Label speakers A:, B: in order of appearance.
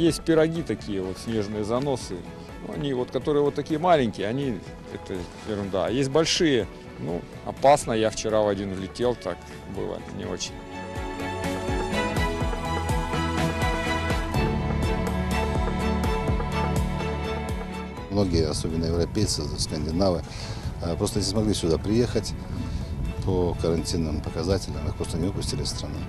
A: Есть пироги такие, вот снежные заносы. Ну, они вот, которые вот такие маленькие, они, это ерунда. А есть большие, ну, опасно. Я вчера в один влетел, так было не очень.
B: Многие, особенно европейцы, скандинавы, просто не смогли сюда приехать по карантинным показателям, их просто не выпустили из страны.